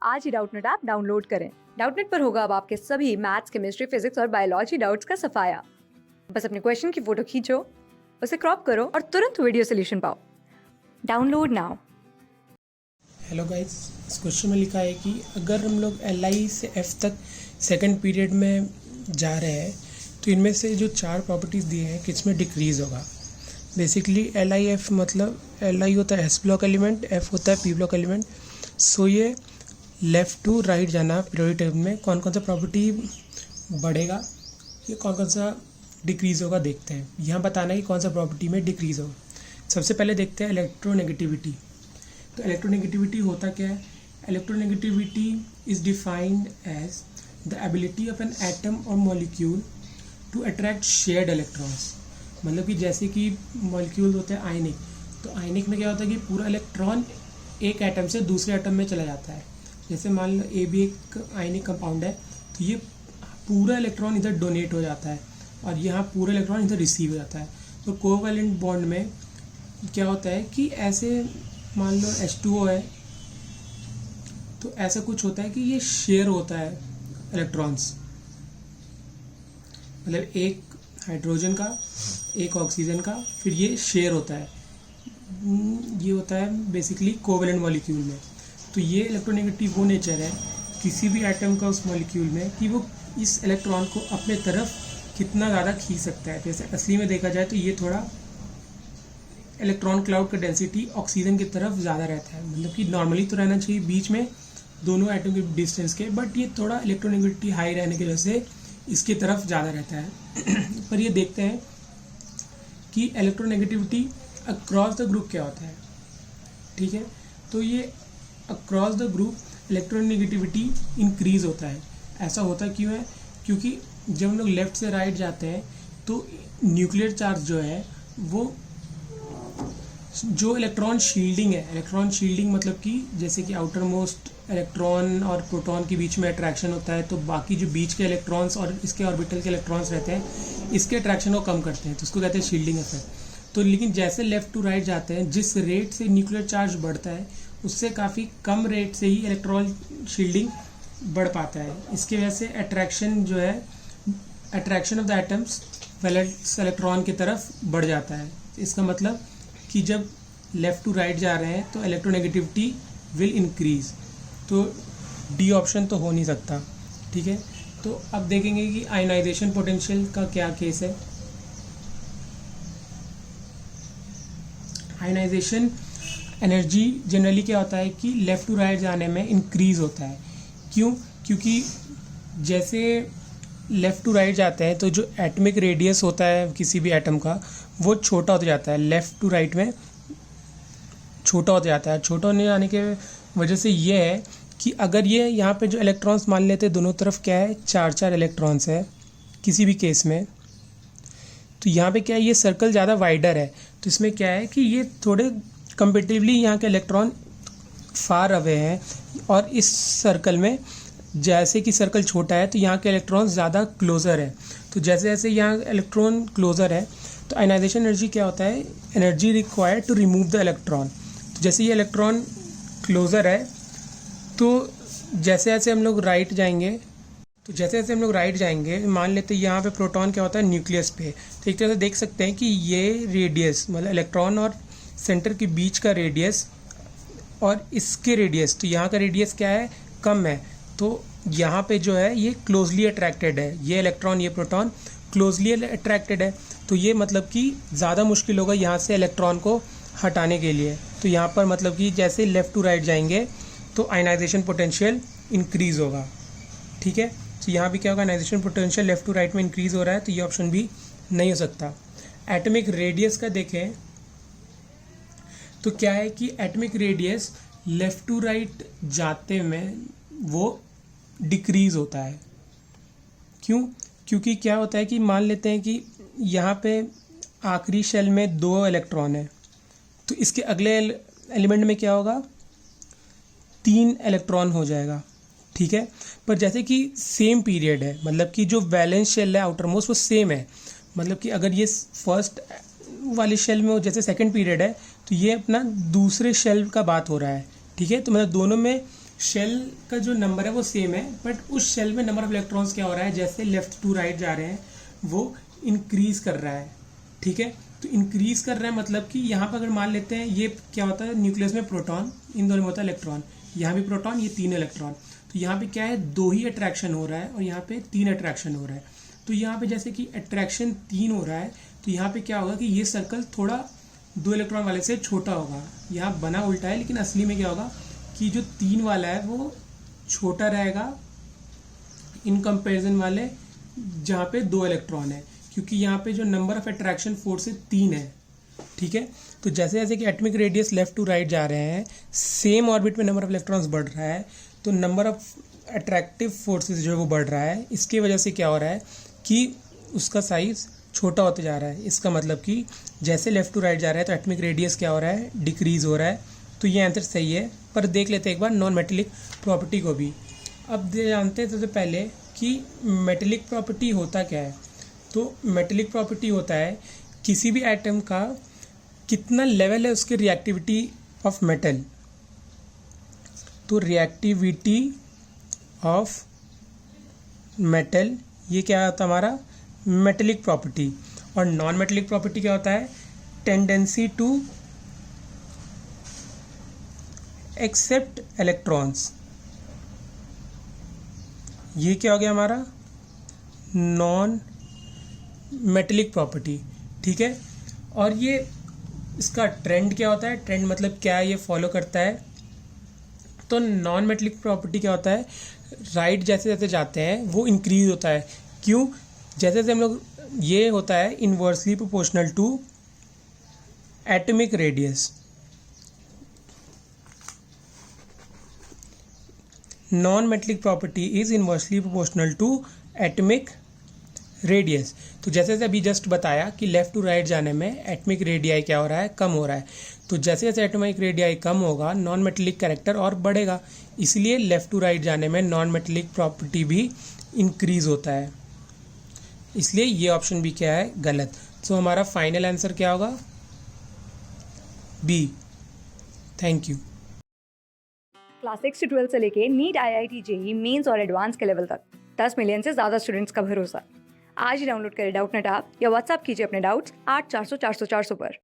आज ही Doubtnut app download करें। Doubtnut पर होगा अब आपके सभी मैथ्स, केमिस्ट्री, फिजिक्स और बायोलॉजी डाउट्स का सफाया। बस अपने क्वेश्चन की फोटो खींचो, उसे क्रॉप करो और तुरंत वीडियो सोल्यूशन पाओ। Download now. हेलो गाइस, इस क्वेश्चन में लिखा है कि अगर हम लोग LI से F तक सेकंड पीरियड में जा रहे हैं तो इनमें से जो चार प्रॉपर्टीज़ दिए हैं किसमें डिक्रीज़ होगा। बेसिकली LIF मतलब LI होता है S ब्लॉक एलिमेंट, F होता है P ब्लॉक एलिमेंट। सो ये लेफ़्ट टू राइट जाना पीरियोडिक टेबल में कौन कौन सा प्रॉपर्टी बढ़ेगा, ये कौन कौन सा डिक्रीज़ होगा देखते हैं। यहाँ बताना है कि कौन सा प्रॉपर्टी में डिक्रीज़ होगा। सबसे पहले देखते हैं इलेक्ट्रोनेगेटिविटी। तो इलेक्ट्रोनेगेटिविटी होता क्या है? Electronegativity is defined as the ability of an atom और molecule to attract shared electrons. मतलब कि जैसे कि मॉलिक्यूल होते हैं आयनिक, तो आयनिक में क्या होता है कि पूरा इलेक्ट्रॉन एक एटम से दूसरे एटम में चला जाता है। जैसे मान लो A भी एक आयनिक कंपाउंड है, तो ये पूरा इलेक्ट्रॉन इधर डोनेट हो जाता है और यहाँ पूरा इलेक्ट्रॉन इधर रिसीव हो जाता है। तो कोवैलेंट बॉन्ड में क्या होता है कि ऐसे मान लो H2O है, तो ऐसा कुछ होता है कि ये शेयर होता है इलेक्ट्रॉन्स, मतलब एक हाइड्रोजन का एक ऑक्सीजन का, फिर ये शेयर होता है। ये होता है बेसिकली कोवैलेंट मॉलिक्यूल में। तो ये इलेक्ट्रोनेगेटिव वो नेचर है किसी भी एटम का उस मॉलिक्यूल में कि वो इस इलेक्ट्रॉन को अपने तरफ कितना ज़्यादा खींच सकता है। जैसे असली में देखा जाए तो ये थोड़ा इलेक्ट्रॉन क्लाउड का डेंसिटी ऑक्सीजन की तरफ ज़्यादा रहता है। मतलब कि नॉर्मली तो रहना चाहिए बीच में दोनों एटम के डिस्टेंस के, बट ये थोड़ा इलेक्ट्रोनेगेटिविटी हाई रहने की वजह से इसकी तरफ ज़्यादा रहता है। पर ये देखते हैं कि इलेक्ट्रोनेगेटिविटी अक्रॉस द ग्रुप क्या होता है। ठीक है, तो ये across the group electronegativity increase होता है। ऐसा होता क्यों है? क्योंकि जब हम लोग लेफ़्ट से राइट जाते हैं तो न्यूक्लियर चार्ज जो है वो जो इलेक्ट्रॉन शील्डिंग है, इलेक्ट्रॉन शील्डिंग मतलब कि जैसे कि आउटर मोस्ट इलेक्ट्रॉन और प्रोटॉन के बीच में अट्रैक्शन होता है, तो बाकी जो बीच के इलेक्ट्रॉन्स और इसके ऑर्बिटल के इलेक्ट्रॉन्स रहते हैं इसके अट्रैक्शन को कम करते हैं, तो उसको कहते हैं शील्डिंग इफेक्ट। तो लेकिन जैसे लेफ़्ट टू राइट जाते हैं, जिस रेट से न्यूक्लियर चार्ज बढ़ता है उससे काफ़ी कम रेट से ही इलेक्ट्रॉन शील्डिंग बढ़ पाता है। इसकी वजह से अट्रैक्शन जो है, attraction of the atoms valence electron की तरफ बढ़ जाता है। इसका मतलब कि जब लेफ़्ट टू राइट जा रहे हैं तो इलेक्ट्रोनेगेटिविटी विल इंक्रीज। तो डी ऑप्शन तो हो नहीं सकता। ठीक है, तो अब देखेंगे कि आयनाइजेशन पोटेंशियल का क्या केस है। आयनाइजेशन एनर्जी जनरली क्या होता है कि लेफ़्ट टू राइट जाने में इंक्रीज़ होता है। क्यों? क्योंकि जैसे लेफ़्ट टू राइट जाते हैं तो जो एटमिक रेडियस होता है किसी भी एटम का वो छोटा होता जाता है, लेफ़्ट टू राइट में छोटा होता जाता है। छोटा होने जाने के वजह से ये है कि अगर ये यहाँ पे जो इलेक्ट्रॉन्स मान लेते हैं दोनों तरफ क्या है, चार चार इलेक्ट्रॉन्स है किसी भी केस में, तो यहाँ पे क्या है, ये सर्कल ज़्यादा वाइडर है। तो इसमें क्या है कि ये थोड़े कंपेटिवली यहाँ के इलेक्ट्रॉन फार अवे हैं, और इस सर्कल में जैसे कि सर्कल छोटा है तो यहाँ के इलेक्ट्रॉन ज़्यादा क्लोज़र है। तो जैसे जैसे यहाँ इलेक्ट्रॉन क्लोज़र है तो आयनाइजेशन एनर्जी क्या होता है, energy required to remove the electron. तो जैसे ये इलेक्ट्रॉन क्लोज़र है तो जैसे जैसे हम लोग राइट जाएंगे, मान लेते हैं यहाँ पे प्रोटॉन क्या होता है न्यूक्लियस पे, तो एक तरह से देख सकते हैं कि ये रेडियस मतलब इलेक्ट्रॉन और सेंटर के बीच का रेडियस और इसके रेडियस, तो यहाँ का रेडियस क्या है, कम है। तो यहाँ पे जो है ये क्लोजली अट्रैक्टेड है, ये इलेक्ट्रॉन ये प्रोटॉन क्लोजली अट्रैक्टेड है। तो ये मतलब कि ज़्यादा मुश्किल होगा यहाँ से इलेक्ट्रॉन को हटाने के लिए। तो यहाँ पर मतलब कि जैसे लेफ़्ट टू राइट जाएंगे तो आयनाइजेशन पोटेंशियल इंक्रीज़ होगा। ठीक है, तो यहाँ भी क्या होगा, ionization potential left to right में इंक्रीज़ हो रहा है, तो ये ऑप्शन भी नहीं हो सकता। एटमिक रेडियस का देखें तो क्या है कि atomic radius left to right जाते में वो डिक्रीज़ होता है। क्यों? क्योंकि क्या होता है कि मान लेते हैं कि यहाँ पे आखिरी शेल में 2 इलेक्ट्रॉन है, तो इसके अगले एलिमेंट में क्या होगा, 3 इलेक्ट्रॉन हो जाएगा। ठीक है, पर जैसे कि सेम पीरियड है, मतलब कि जो वैलेंस शेल है आउटर मोस्ट वो सेम है, मतलब कि अगर ये फर्स्ट वाली शेल में जैसे सेकंड पीरियड है तो ये अपना दूसरे शेल का बात हो रहा है। ठीक है, तो मतलब दोनों में शेल का जो नंबर है वो सेम है, बट उस शेल में नंबर ऑफ इलेक्ट्रॉन्स क्या हो रहा है, जैसे लेफ्ट टू राइट जा रहे हैं वो इंक्रीज कर रहा है। ठीक है, तो इंक्रीज कर रहा है मतलब कि यहाँ पर अगर मान लेते हैं ये क्या होता है, न्यूक्लियस में प्रोटॉन, इन दोनों में होता है इलेक्ट्रॉन, यहाँ भी प्रोटॉन, ये 3 इलेक्ट्रॉन, तो यहाँ पे क्या है 2 ही अट्रैक्शन हो रहा है और यहाँ पे 3 अट्रैक्शन हो रहा है। तो यहाँ पे जैसे कि अट्रैक्शन 3 हो रहा है, तो यहाँ पे क्या होगा कि ये सर्कल थोड़ा 2 इलेक्ट्रॉन वाले से छोटा होगा, यहाँ बना उल्टा है, लेकिन असली में क्या होगा कि जो 3 वाला है वो छोटा रहेगा इन कंपेरिजन वाले जहाँ पे 2 इलेक्ट्रॉन है, क्योंकि यहाँ पे जो नंबर ऑफ अट्रैक्शन फोर्स है 3 है। ठीक है, तो जैसे जैसे कि atomic radius left to right जा रहे हैं, सेम ऑर्बिट में नंबर ऑफ इलेक्ट्रॉन्स बढ़ रहा है, तो नंबर ऑफ अट्रैक्टिव फोर्सेस जो है वो बढ़ रहा है। इसकी वजह से क्या हो रहा है कि उसका साइज छोटा होते जा रहा है। इसका मतलब कि जैसे लेफ्ट टू राइट जा रहा है तो एटॉमिक रेडियस क्या हो रहा है, डिक्रीज हो रहा है। तो ये आंसर सही है, पर देख लेते हैं एक बार नॉन मेटेलिक प्रॉपर्टी को भी। अब जानते हैं सबसे पहले कि मेटेलिक प्रॉपर्टी होता क्या है। तो मेटेलिक प्रॉपर्टी होता है किसी भी एटम का कितना लेवल है उसकी रिएक्टिविटी ऑफ मेटल। तो रिएक्टिविटी ऑफ मेटल ये क्या होता है हमारा मेटेलिक प्रॉपर्टी। और नॉन मेटेलिक प्रॉपर्टी क्या होता है, टेंडेंसी टू एक्सेप्ट इलेक्ट्रॉन्स। ये क्या हो गया हमारा नॉन मेटेलिक प्रॉपर्टी। ठीक है, और ये इसका ट्रेंड क्या होता है, ट्रेंड मतलब क्या ये फॉलो करता है। तो नॉन मेटेलिक प्रॉपर्टी क्या होता है, राइट जैसे जैसे जाते हैं वो इंक्रीज होता है। क्यों, जैसे जैसे हम लोग, ये होता है inversely proportional to atomic radius. Non metallic property is inversely proportional to atomic radius. तो जैसे जैसे अभी जस्ट बताया कि लेफ्ट टू राइट जाने में एटॉमिक रेडियाई क्या हो रहा है, कम हो रहा है। तो जैसे जैसे एटॉमिक रेडियाई कम होगा नॉन मेटेलिक कैरेक्टर और बढ़ेगा, इसलिए लेफ्ट टू राइट जाने में नॉन मेटेलिक प्रॉपर्टी भी इंक्रीज होता है। इसलिए ये ऑप्शन भी क्या है, गलत। तो हमारा फाइनल आंसर क्या होगा, बी। Thank you. क्लास 6 से 12 से लेके नीट, IIT, JEE मेंस और एडवांस के लेवल तक 10 मिलियन से ज़्यादा स्टूडेंट्स का भरोसा। आज ही डाउनलोड करें डाउटनेट ऐप या व्हाट्सएप कीजिए अपने डाउट्स 8400 400 400 पर।